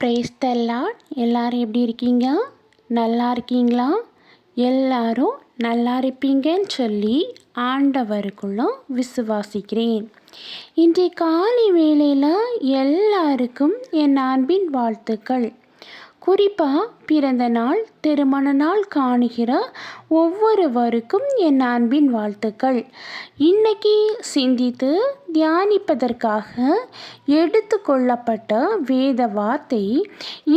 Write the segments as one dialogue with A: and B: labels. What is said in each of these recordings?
A: Praise the Lord. எல்லாரும் எப்படி இருக்கீங்க? நல்லா இருக்கீங்களா? எல்லாரும் நல்லா இருப்பீங்கன்னு சொல்லி ஆண்டவருக்குள்ள விசுவாசிக்கிறேன். இன்றைய காலை வேளையில் எல்லாருக்கும் என் அன்பின் வாழ்த்துக்கள். குறிப்பாக பிறந்த நாள், திருமண நாள் காணுகிற ஒவ்வொருவருக்கும் என் அன்பின் வாழ்த்துக்கள். இன்னைக்கு சிந்தித்து தியானிப்பதற்காக எடுத்துக்கொள்ளப்பட்ட வேத வார்த்தை,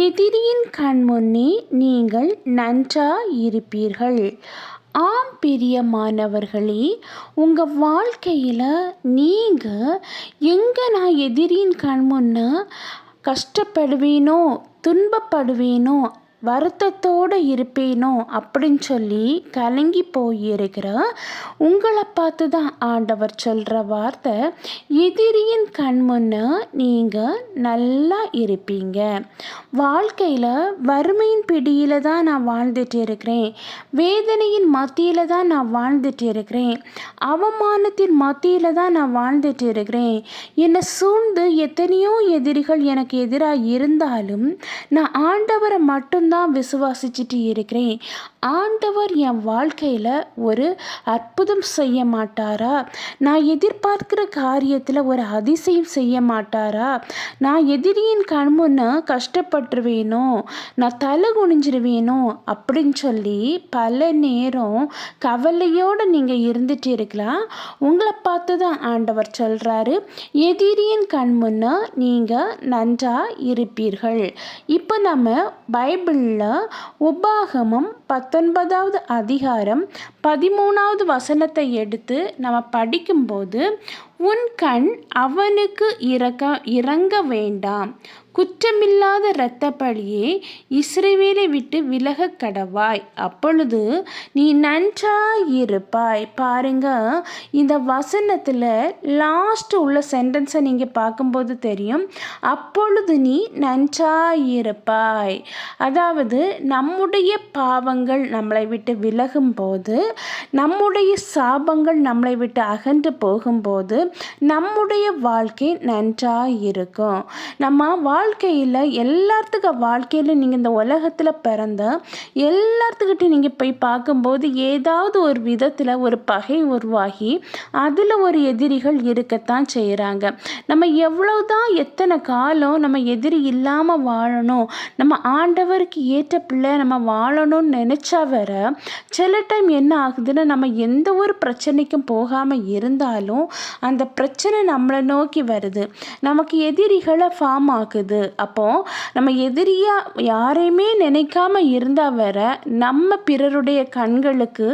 A: எதிரியின் கண் முன்னே நீங்கள் நன்றாயிருப்பீர்கள். ஆம் பிரியமானவர்களே, உங்கள் வாழ்க்கையில் நீங்கள் எங்கே நான் எதிரியின் கண் முன்ன கஷ்டப்படுவேனோ, துன்பப்படுவேனோ, வருத்தத்தோடு இருப்பேனோ அப்படின்னு சொல்லி கலங்கி போயிருக்கிற உங்களை பார்த்து தான் ஆண்டவர் சொல்கிற வார்த்தை, எதிரியின் கண் முன்ன நீங்கள் நல்லா இருப்பீங்க. வாழ்க்கையில் வறுமையின் பிடியில் தான் நான் வாழ்ந்துட்டு இருக்கிறேன், வேதனையின் மத்தியில் தான் நான் வாழ்ந்துட்டு இருக்கிறேன், அவமானத்தின் மத்தியில் தான் நான் வாழ்ந்துட்டு இருக்கிறேன். என்னை சூழ்ந்து எத்தனையோ எதிரிகள் எனக்கு எதிராக இருந்தாலும் நான் ஆண்டவரை மட்டும்தான் விசுவாசிச்சுட்டு இருக்கிறேன். ஆண்டவர் என் வாழ்க்கையில் ஒரு அற்புதம் செய்ய மாட்டாரா? நான் எதிர்பார்க்கிற காரியத்தில் ஒரு அதிசயம் செய்ய மாட்டாரா? நான் எதிரியின் கண் முன்ன கஷ்டப்பட்டுருவேனோ, நான் தலை குனிஞ்சிருவேனோ அப்படின்னு சொல்லி பல நேரம் கவலையோடு நீங்கள் இருந்துட்டு இருக்கலாம். உங்களை பார்த்து தான் ஆண்டவர் சொல்கிறாரு, எதிரியின் கண் முன்ன நீங்கள் நன்றாக இருப்பீர்கள். இப்போ நம்ம பைபிளில் உபாகமம் 19வது அதிகாரம் 13வது வசனத்தை எடுத்து நம்ம படிக்கும்போது, உன் கண் அவனுக்கு இறங்க வேண்டாம், குற்றமில்லாத இரத்தப்பழியே இஸ்ரவேலை விட்டு விலக கடவாய், அப்பொழுது நீ நன்றாயிருப்பாய். பாருங்க, இந்த வசனத்தில் லாஸ்ட் உள்ள சென்டென்ஸை நீங்கள் பார்க்கும்போது தெரியும், அப்பொழுது நீ நன்றாயிருப்பாய். அதாவது நம்முடைய பாவங்கள் நம்மளை விட்டு விலகும்போது, நம்முடைய சாபங்கள் நம்மளை விட்டு அகன்று போகும்போது நம்முடைய வாழ்க்கை நன்றாயிருக்கும். நம்ம வாழ்க்கையில் எல்லாத்துக்கும் வாழ்க்கையில் நீங்கள் இந்த உலகத்தில் பிறந்த எல்லாத்துக்கிட்ட நீங்கள் போய் பார்க்கும்போது ஏதாவது ஒரு விதத்தில் ஒரு பகை உருவாகி அதில் ஒரு எதிரிகள் இருக்கத்தான் செய்கிறாங்க. நம்ம எவ்வளோதான் எத்தனை காலம் நம்ம எதிரி இல்லாமல் வாழணும், நம்ம ஆண்டவருக்கு ஏற்ற பிள்ளை நம்ம வாழணும்னு நினச்சா வர சில டைம் என்ன ஆகுதுன்னா, நம்ம எந்த ஒரு பிரச்சனைக்கும் போகாமல் இருந்தாலும் அந்த பிரச்சனை நம்மளை நோக்கி வருது, நமக்கு எதிரிகளை ஃபார்ம் ஆகுது. அப்போது நம்ம எதிரியாக யாரையுமே நினைக்காம இருந்தால் வர நம்ம பிறருடைய கண்களுக்கு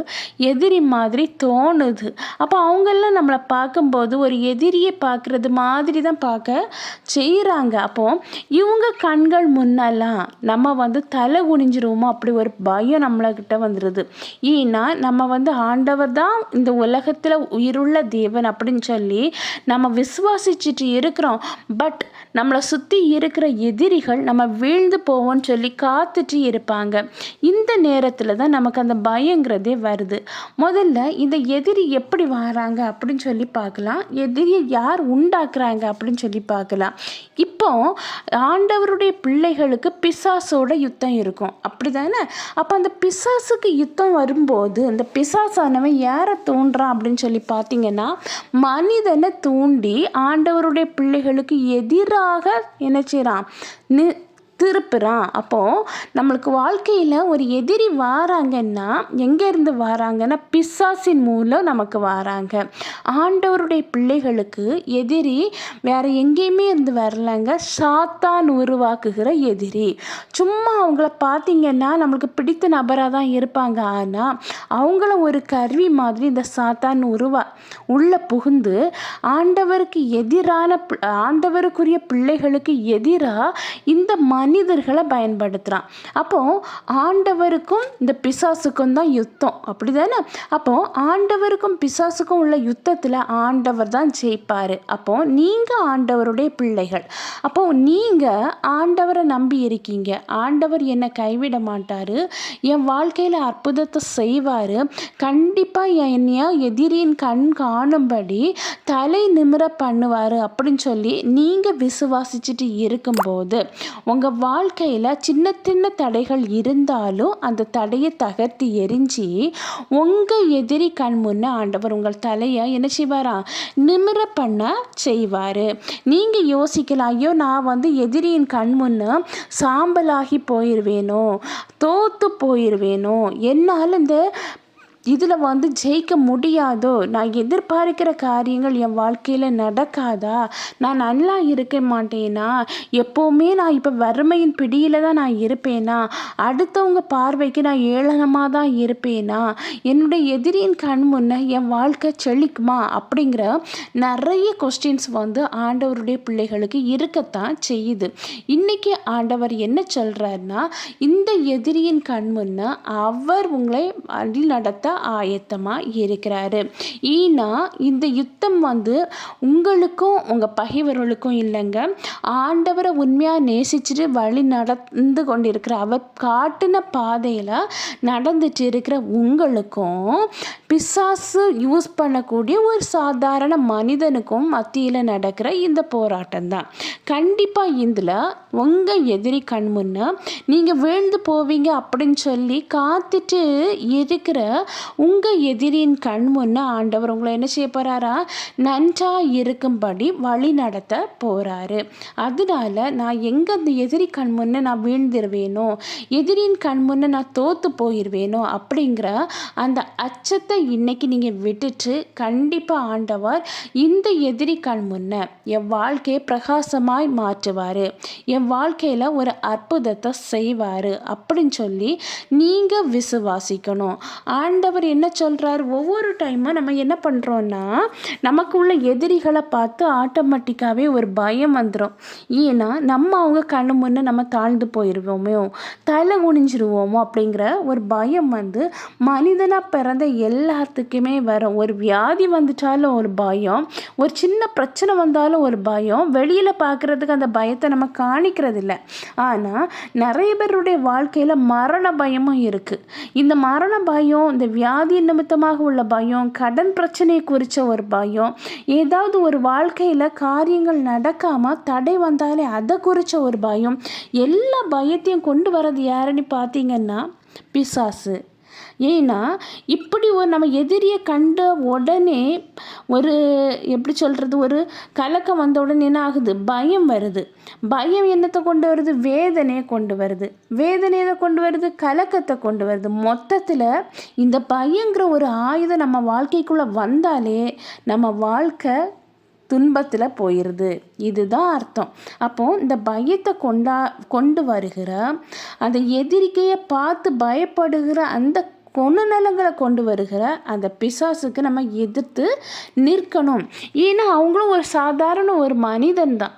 A: எதிரி மாதிரி தோணுது. அப்போ அவங்கெல்லாம் நம்மளை பார்க்கும்போது ஒரு எதிரியை பார்க்குறது மாதிரி தான் பார்க்க செய்கிறாங்க. அப்போது இவங்க கண்கள் முன்னெல்லாம் நம்ம தலை குனிஞ்சிருவோமோ அப்படி ஒரு பயம் நம்மளக்கிட்ட வந்துடுது. ஏன்னா நம்ம ஆண்டவர் தான் இந்த உலகத்தில் உயிருள்ள தேவன் அப்படின்னு சொல்லி நம்ம விசுவாசிச்சுட்டு இருக்கிறோம். பட் நம்மளை சுற்றி இருக்கிற எதிரிகள் நம்ம வீழ்ந்து போவோம்னு சொல்லி காத்துட்டு இருப்பாங்க. இந்த நேரத்தில் தான் நமக்கு அந்த பயங்கிறதே வருது. முதல்ல இந்த எதிரி எப்படி வராங்க அப்படின்னு சொல்லி பார்க்கலாம், எதிரியை யார் உண்டாக்குறாங்க அப்படின்னு சொல்லி பார்க்கலாம். இப்போ ஆண்டவருடைய பிள்ளைகளுக்கு பிசாசோட யுத்தம் இருக்கும், அப்படி தானே? அப்போ அந்த பிசாசுக்கு யுத்தம் வரும்போது அந்த பிசாசானவன் யாரை தூண்டுறான் அப்படின்னு சொல்லி பார்த்தீங்கன்னா, மனிதனை தூண்டி ஆண்டவருடைய பிள்ளைகளுக்கு எதிராக என்ன செய்கிறான், திருப்புறான். அப்போது நம்மளுக்கு வாழ்க்கையில் ஒரு எதிரி வாராங்கன்னா எங்கேருந்து வாராங்கன்னா பிசாசின் மூலம் நமக்கு வாராங்க. ஆண்டவருடைய பிள்ளைகளுக்கு எதிரி வேறு எங்கேயுமே இருந்து வரலங்க, சாத்தான் உருவாக்குகிற எதிரி. சும்மா அவங்கள பார்த்திங்கன்னா நம்மளுக்கு பிடித்த நபராக தான் இருப்பாங்க, ஆனால் அவங்கள ஒரு கருவி மாதிரி இந்த சாத்தான் உள்ளே புகுந்து ஆண்டவருக்கு எதிரான ஆண்டவருக்குரிய பிள்ளைகளுக்கு எதிராக இந்த மனிதர்களை பயன்படுத்துகிறான். அப்போது ஆண்டவருக்கும் இந்த பிசாசுக்கும் தான் யுத்தம், அப்படி தானே? அப்போது ஆண்டவருக்கும் பிசாசுக்கும் உள்ள யுத்தத்தில் ஆண்டவர் தான் ஜெயிப்பார். அப்போது நீங்கள் ஆண்டவருடைய பிள்ளைகள். அப்போது நீங்கள் ஆண்டவரை நம்பி இருக்கீங்க, ஆண்டவர் என்னை கைவிட மாட்டார், என் வாழ்க்கையில் அற்புதத்தை செய்வார், கண்டிப்பாக என்னைய எதிரியின் கண் காணும்படி தலை நிமிர பண்ணுவார் அப்படின்னு சொல்லி நீங்கள் விசுவாசிச்சுட்டு இருக்கும்போது உங்கள் உங்கள் வாழ்க்கையில் சின்ன சின்ன தடைகள் இருந்தாலும் அந்த தடையை தகர்த்து எரிஞ்சு உங்கள் எதிரி கண் முன்னே ஆண்டவர் உங்கள் தலையை என்ன செய்வாரா, நிமிர பண்ண செய்வார். நீங்கள் யோசிக்கலாம், ஐயோ நான் எதிரியின் கண் முன்னே சாம்பலாகி போயிடுவேனோ, தோற்று போயிடுவேனோ, என்னால் இதில் ஜெயிக்க முடியாதோ, நான் எதிர்பார்க்கிற காரியங்கள் என் வாழ்க்கையில் நடக்காதா, நான் நல்லா இருக்க மாட்டேனா, எப்போவுமே நான் இப்போ வறுமையின் பிடியில் தான் நான் இருப்பேனா, அடுத்தவங்க பார்வைக்கு நான் ஏளனமாக தான் இருப்பேனா, என்னுடைய எதிரியின் கண் முன்னே என் வாழ்க்கை செழிக்குமா அப்படிங்கிற நிறைய கொஸ்டின்ஸ் ஆண்டவருடைய பிள்ளைகளுக்கு இருக்கத்தான் செய்யுது. இன்றைக்கி ஆண்டவர் என்ன சொல்கிறாருன்னா, இந்த எதிரியின் கண் முன்னே அவர் உங்களை வழி நடத்த ஆயத்தமாக இருக்கிறாரு. ஏன்னா இந்த யுத்தம் உங்களுக்கும் உங்கள் பகைவர்களுக்கும் இல்லைங்க, ஆண்டவரை உண்மையாக நேசிச்சுட்டு வழி நடந்து கொண்டிருக்கிற அவர் காட்டின பாதையில் நடந்துட்டு இருக்கிற உங்களுக்கும் பிசாசு யூஸ் பண்ணக்கூடிய ஒரு சாதாரண மனிதனுக்கும் மத்தியில் நடக்கிற இந்த போராட்டம் தான். கண்டிப்பாக இதில் உங்கள் எதிரி கண் முன்னே நீங்கள் வீழ்ந்து போவீங்க அப்படின்னு சொல்லி காத்துட்டு இருக்கிற உங்கள் எதிரியின் கண் முன்னே ஆண்டவர் உங்களை என்ன செய்ய போகிறாரா, நன்றாக இருக்கும்படி வழி நடத்த போகிறாரு. அதனால நான் எங்கே அந்த எதிரி கண் முன்னே நான் வீழ்ந்துருவேனோ, எதிரியின் கண் முன்னே நான் தோற்று போயிடுவேனோ அப்படிங்கிற அந்த அச்சத்தை இன்னைக்கு நீங்கள் விட்டுட்டு கண்டிப்பாக ஆண்டவர் இந்த எதிரி கண் முன்னே என் வாழ்க்கையை பிரகாசமாய் மாற்றுவார், என் வாழ்க்கையில் ஒரு அற்புதத்தை செய்வார் அப்படின்னு சொல்லி நீங்கள் விசுவாசிக்கணும். ஆண்டவர் என்ன சொல்கிறார், ஒவ்வொரு டைமும் நம்ம என்ன பண்ணுறோன்னா நமக்கு உள்ள எதிரிகளை பார்த்து ஆட்டோமேட்டிக்காகவே ஒரு பயம் வந்துடும். ஏன்னா நம்ம அவங்க கண்ணு முன்னே நம்ம தாழ்ந்து போயிடுவோமோ, தலை குனிஞ்சிருவோமோ அப்படிங்கிற ஒரு பயம் மனிதனாக பிறந்த எல்லாத்துக்குமே வரும். ஒரு வியாதி வந்துட்டாலும் ஒரு பயம், ஒரு சின்ன பிரச்சனை வந்தாலும் ஒரு பயம். வெளியில் பார்க்குறதுக்கு அந்த பயத்தை நம்ம காணிக்கிறது இல்லை. ஆனால் நிறைய பேருடைய வாழ்க்கையில் மரண பயமும் இருக்குது. இந்த மரண பயம், இந்த வியாதி நிமித்தமாக உள்ள பயம், கடன் பிரச்சனையை குறித்த ஒரு பயம், ஏதாவது ஒரு வாழ்க்கையில் காரியங்கள் நடக்காமல் தடை வந்தாலே அதை குறித்த ஒரு பயம், எல்லா பயத்தையும் கொண்டு வர்றது யாருன்னு பார்த்தீங்கன்னா பிசாசு. ஏன்னா இப்படி ஒரு நம்ம எதிரியை கண்ட உடனே ஒரு எப்படி சொல்கிறது, ஒரு கலக்கம் வந்த உடனே என்ன ஆகுது, பயம் வருது. பயம் என்னத்தை கொண்டு வருது, வேதனையை கொண்டு வருது. வேதனையை கொண்டு வருது, கலக்கத்தை கொண்டு வருது. மொத்தத்தில் இந்த பயங்கிற ஒரு ஆயுதம் நம்ம வாழ்க்கைக்குள்ளே வந்தாலே நம்ம வாழ்க்கை துன்பத்தில் போயிடுது. இதுதான் அர்த்தம். அப்போது இந்த பயத்தை கொண்டு வருகிற அந்த எதிரிக்கையை பார்த்து பயப்படுகிற அந்த குணநலங்களை கொண்டு வருகிற அந்த பிசாசுக்கு நம்ம எதிர்த்து நிற்கணும். ஏன்னா அவங்களும் ஒரு சாதாரண ஒரு மனிதன் தான்.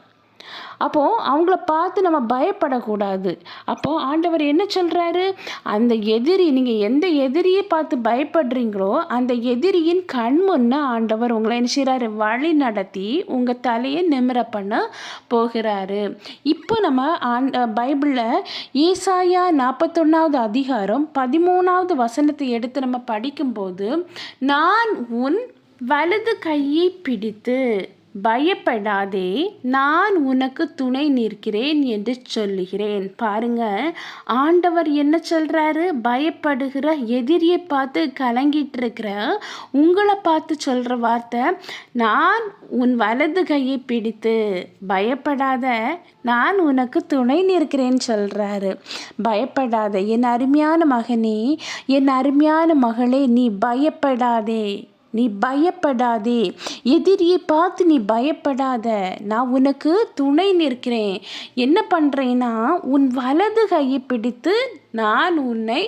A: அப்போது அவங்கள பார்த்து நம்ம பயப்படக்கூடாது. அப்போது ஆண்டவர் என்ன சொல்கிறாரு, அந்த எதிரி, நீங்கள் எந்த எதிரியை பார்த்து பயப்படுறீங்களோ அந்த எதிரியின் கண் முன்னே ஆண்டவர் உங்களை என்ன செய்கிறாரு, வழி நடத்தி உங்கள் தலையை நிமிர பண்ண போகிறாரு. இப்போ நம்ம பைபிளில் ஏசாயா 41வது அதிகாரம் 13வது வசனத்தை எடுத்து நம்ம படிக்கும்போது, நான் உன் வலது கையை பிடித்து பயப்படாதே, நான் உனக்கு துணை நிற்கிறேன் என்று சொல்லுகிறேன். பாருங்க, ஆண்டவர் என்ன சொல்றாரு, பயப்படுகிற எதிரியை பார்த்து கலங்கிட்டு இருக்கிற உங்களை பார்த்து சொல்ற வார்த்தை, நான் உன் வலது கையை பிடித்து பயப்படாத, நான் உனக்கு துணை நிற்கிறேன்னு சொல்றாரு. பயப்படாத என் அருமையான மகனே, என் அருமையான மகளே, நீ பயப்படாதே, நீ பயப்படாதே, எதிரியை பார்த்து நீ பயப்படாத, நான் உனக்கு துணை நிற்கிறேன். என்ன பண்ணுறேன்னா, உன் வலது கையை பிடித்து நான் உன்னை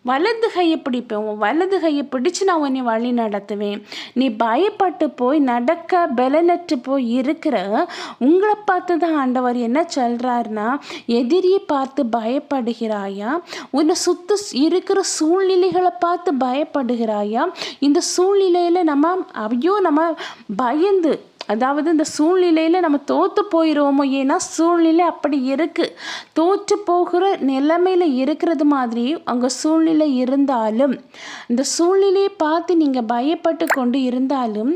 A: வலது கையை பிடிப்பேன். உன் வலது கையை பிடிச்சு நான் உன்னை வழி நடத்துவேன். நீ பயப்பட்டு போய் நடக்க பலனற்று போய் இருக்கிற உங்களை பார்த்து தான் ஆண்டவர் என்ன சொல்கிறாருன்னா, எதிரியை பார்த்து பயப்படுகிறாயா, உன்னை சுற்றி இருக்கிற சூழ்நிலைகளை பார்த்து பயப்படுகிறாயா, இந்த சூழ்நிலையில் நம்ம பயந்து, அதாவது இந்த சூழ்நிலையில் நம்ம தோற்று போயிடுவோமோ, ஏன்னா சூழ்நிலை அப்படி இருக்குது. தோற்று போகிற நிலைமையில் இருக்கிறது மாதிரி அங்கே சூழ்நிலை இருந்தாலும், இந்த சூழ்நிலையை பார்த்து நீங்கள் பயப்பட்டு கொண்டு இருந்தாலும்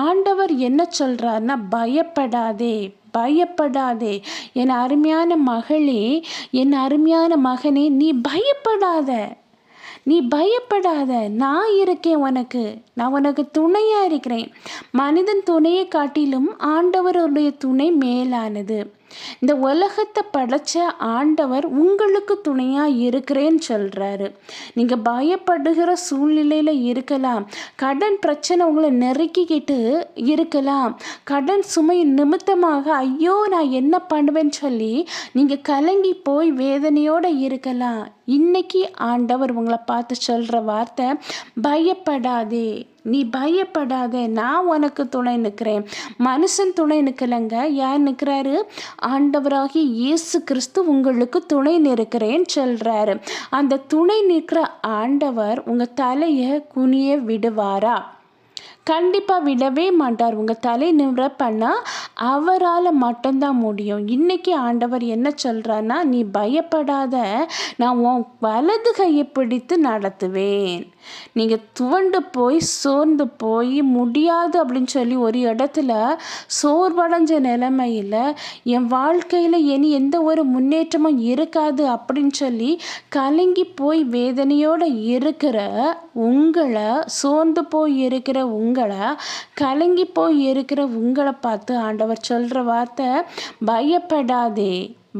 A: ஆண்டவர் என்ன சொல்கிறாருன்னா, பயப்படாதே, பயப்படாதே. என் அருமையான மகளே, என் அருமையான மகனே, நீ பயப்படாத. நீ பயப்படாத, நான் இருக்கேன் உனக்கு. நான் உனக்கு துணையாக இருக்கிறேன். மனிதன் துணையை காட்டிலும் ஆண்டவருடைய துணை மேலானது. இந்த உலகத்தை படைச்ச ஆண்டவர் உங்களுக்கு துணையாக இருக்கிறேன்னு சொல்கிறாரு. நீங்கள் பயப்படுகிற சூழ்நிலையில் இருக்கலாம். கடன் பிரச்சனை உங்களை நெருக்கிக்கிட்டு இருக்கலாம். கடன் சுமை நிமித்தமாக ஐயோ நான் என்ன பண்ணுவேன்னு சொல்லி நீங்கள் கலங்கி போய் வேதனையோடு இருக்கலாம். இன்னைக்கு ஆண்டவர் உங்களை பார்த்து சொல்கிற வார்த்தை, பயப்படாதே, நீ பயப்படாத, நான் உனக்கு துணை நிற்கிறேன். மனுஷன் துணை நிற்கலைங்க. யார் நிற்கிறாரு? ஆண்டவராகி இயேசு கிறிஸ்து உங்களுக்கு துணை நிற்கிறேன்னு சொல்கிறாரு. அந்த துணை நிற்கிற ஆண்டவர் உங்கள் தலையை குனிய விடுவாரா? கண்டிப்பாக விடவே மாட்டார். உங்கள் தலை நிமிர பண்ணால் அவரால் மட்டும்தான் முடியும். இன்றைக்கி ஆண்டவர் என்ன சொல்கிறான்னா, நீ பயப்படாத, நான் உன் வலது கையை பிடித்து நடத்துவேன். நீங்கள் துவண்டு போய் சோர்ந்து போய் முடியாது அப்படின்னு சொல்லி ஒரு இடத்துல சோர்வடைஞ்ச நிலைமையில் என் வாழ்க்கையில் இனி எந்த ஒரு முன்னேற்றமும் இருக்காது அப்படின்னு சொல்லி கலங்கி போய் வேதனையோடு இருக்கிற உங்களை, சோர்ந்து போய் இருக்கிற உங்களை, கலங்கி போய் இருக்கிற உங்களை பார்த்து ஆண்டவர் சொல்கிற வார்த்தை, பயப்படாதே,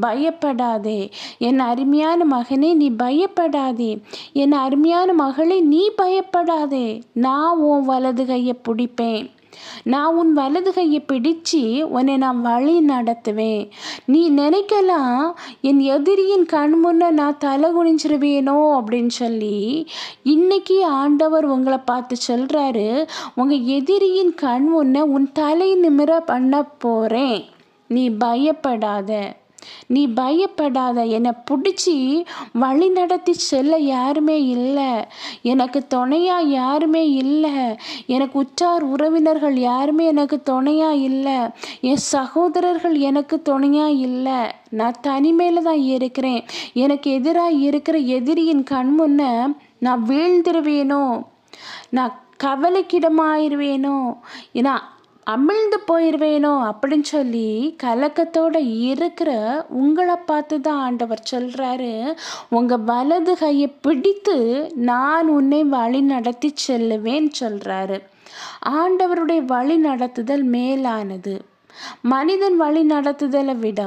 A: பயப்படாதே. என் அருமையான மகனே, நீ பயப்படாதே. என் அருமையான மகளே, நீ பயப்படாதே. நான் உன் வலது கையை பிடிப்பேன். நான் உன் வலது கையை பிடிச்சு உன்னை நான் வழி நடத்துவேன். நீ நினைக்கலாம், என் எதிரியின் கண் முன்ன நான் தலை குனிஞ்சிருவேனோ அப்படின்னு சொல்லி. இன்னைக்கு ஆண்டவர் உங்களை பார்த்து சொல்கிறாரு, உங்கள் எதிரியின் கண் முன்ன உன் தலை நிமிர பண்ண போகிறேன். நீ பயப்படாத, நீ பயப்படாத. என்னை பிடிச்சி வழி நடத்தி செல்ல யாருமே இல்லை. எனக்கு துணையாக யாருமே இல்லை. எனக்கு உற்றார் உறவினர்கள் யாருமே எனக்கு துணையாக இல்லை. என் சகோதரர்கள் எனக்கு துணையாக இல்லை. நான் தனிமையில் தான் இருக்கிறேன். எனக்கு எதிராக இருக்கிற எதிரியின் கண் முன்ன நான் வீழ்ந்துருவேனோ, நான் கவலைக்கிடமாயிருவேனோ, ஏன்னா அமிழ்ந்து போயிடுவேனோ அப்படின்னு சொல்லி கலக்கத்தோடு இருக்கிற உங்களை பார்த்து தான் ஆண்டவர் சொல்கிறாரு, உங்கள் வலது கையை பிடித்து நான் உன்னை வழி நடத்தி செல்லுவேன்னு சொல்கிறாரு. ஆண்டவருடைய வழி நடத்துதல் மேலானது. மனிதன் வழி நடத்துதலை விட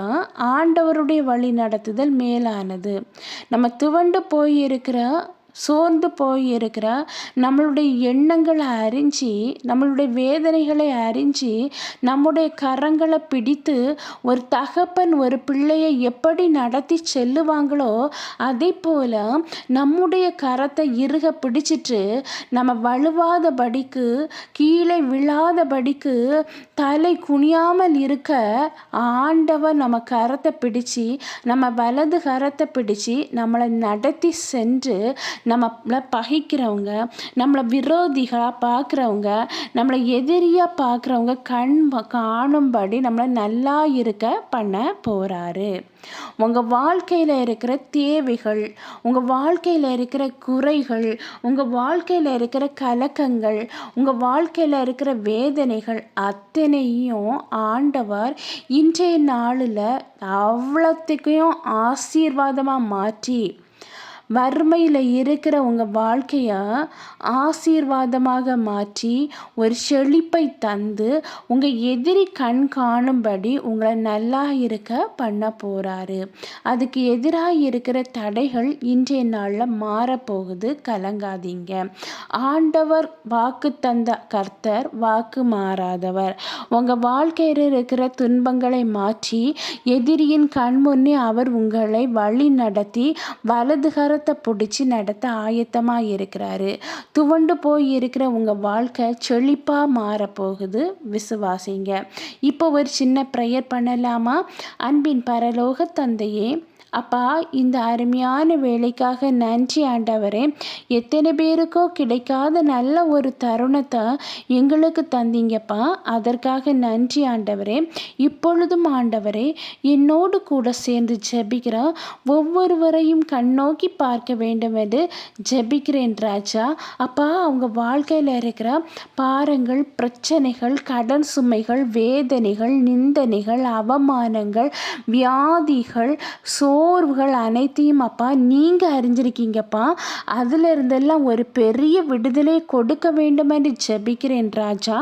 A: ஆண்டவருடைய வழி நடத்துதல் மேலானது. நம்ம துவண்டு போயிருக்கிற, சோர்ந்து போயிருக்கிற நம்மளுடைய எண்ணங்களை அறிஞ்சு, நம்மளுடைய வேதனைகளை அறிஞ்சு, நம்முடைய கரங்களை பிடித்து ஒரு தகப்பன் ஒரு பிள்ளையை எப்படி நடத்தி செல்லுவாங்களோ அதே போல் நம்முடைய கரத்தை இறுக பிடிச்சிட்டு நம்ம வலுவாதபடிக்கு, கீழே விழாதபடிக்கு, தலை குனியாமல் இருக்க ஆண்டவர் நம்ம கரத்தை பிடிச்சு, நம்ம வலது கரத்தை பிடிச்சு நம்மளை நடத்தி சென்று, நம்மளை பகைக்கிறவங்க, நம்மளை விரோதிகளாக பார்க்குறவங்க, நம்மளை எதிரியாக பார்க்குறவங்க கண் காணும்படி நம்மளை நல்லா இருக்க பண்ண போகிறாரு. உங்கள் வாழ்க்கையில் இருக்கிற தேவைகள், உங்கள் வாழ்க்கையில் இருக்கிற குறைகள், உங்கள் வாழ்க்கையில் இருக்கிற கலக்கங்கள், உங்கள் வாழ்க்கையில் இருக்கிற வேதனைகள் அத்தனையும் ஆண்டவர் இன்றைய நாளில் அவ்வளோத்துக்கையும் ஆசீர்வாதமாக மாற்றி, வறுமையில் இருக்கிற உங்கள் வாழ்க்கையை ஆசீர்வாதமாக மாற்றி ஒரு செழிப்பை தந்து உங்கள் எதிரி கண் காணும்படி உங்களை நல்லா இருக்க பண்ண போகிறாரு. அதுக்கு எதிராக இருக்கிற தடைகள் இன்றைய நாளில் மாறப்போகுது. கலங்காதீங்க. ஆண்டவர் வாக்கு தந்த கர்த்தர் வாக்கு மாறாதவர். உங்கள் வாழ்க்கையில் இருக்கிற துன்பங்களை மாற்றி எதிரியின் கண் முன்னே அவர் உங்களை வழி நடத்தி வலதுகர பிடிச்சி நடத்த ஆயத்தமாக இருக்கிறாரு. துவண்டு போய் இருக்கிற உங்கள் வாழ்க்கை செழிப்பாக மாறப்போகுது. விசுவாசிங்க. இப்போ ஒரு சின்ன ப்ரேயர் பண்ணலாமா? அன்பின் பரலோக தந்தையே, அப்பா, இந்த அருமையான வேலைக்காக நன்றி ஆண்டவரே. எத்தனை பேருக்கோ கிடைக்காத நல்ல ஒரு தருணத்தை எங்களுக்கு தந்தீங்கப்பா. அதற்காக நன்றி ஆண்டவரே. இப்பொழுதும் ஆண்டவரே, என்னோடு கூட சேர்ந்து ஜெபிக்கிற ஒவ்வொருவரையும் கண்ணோக்கி பார்க்க வேண்டும் என்று ஜெபிக்கிறேன் ராஜா. அப்பா, அவங்க வாழ்க்கையில் இருக்கிற பாரங்கள், பிரச்சனைகள், கடன் சுமைகள், வேதனைகள், நிந்தனைகள், அவமானங்கள், வியாதிகள், சோர்வுகள் அனைத்தையும் அப்பா நீங்கள் அறிஞ்சிருக்கீங்கப்பா. அதில் இருந்தெல்லாம் ஒரு பெரிய விடுதலை கொடுக்க வேண்டும் என்று ஜெபிக்கிறேன் ராஜா.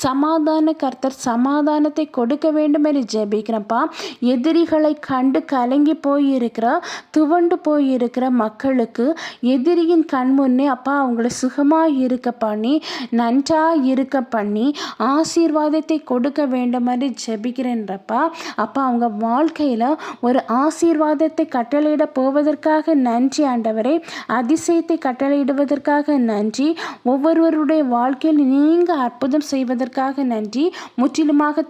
A: சமாதான கர்த்தர் சமாதானத்தை கொடுக்க வேண்டும் என்று ஜெபிக்கிறேன்ப்பா. எதிரிகளை கண்டு கலங்கி போயிருக்கிற, துவண்டு போயிருக்கிற மக்களுக்கு எதிரியின் கண் முன்னே அப்பா அவங்கள சுகமாக இருக்க பண்ணி, நன்றாக இருக்க பண்ணி, ஆசீர்வாதத்தை கொடுக்க வேண்டும் என்று ஜெபிக்கிறேன்றப்பா. அப்பா, அவங்க வாழ்க்கையில் ஒரு ஆசீர்வாதத்தை கட்டளையிட போவதற்காக நன்றி ஆண்டவரே. அதிசயத்தை கட்டளையிடுவதற்காக நன்றி. ஒவ்வொருவருடைய வாழ்க்கையில் நீங்கள் அற்புதம் செய்வதற்காக நன்றி. முற்றிலுமாக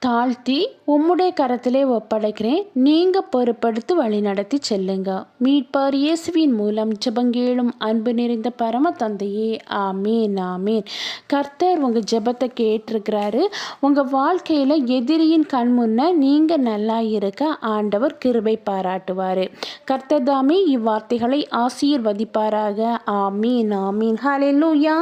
A: தாழ்த்தி உம்முடைய கரத்திலே ஒப்படைக்கிறேன். நீங்கள் பொறுப்படுத்தி வழி நடத்தி செல்லுங்க. மீட்பர் இயேசுவின் மூலம் ஜெபங்கேளும் அன்பு நிறைந்த பரம தந்தையே, ஆமீன் ஆமீன். கர்த்தர் உங்கள் ஜெபத்தை கேட்டிருக்கிறாரு. உங்கள் வாழ்க்கையில் எதிரியின் கண் முன்ன நீங்கள் நல்லா இருக்க ஆண்டவர் கிருபை பாராட்டுவார். கர்த்தர் தாமே இவ்வார்த்தைகளை ஆசீர்வதிப்பாராக. ஆமீன் ஆமீன். ஹல்லேலூயா.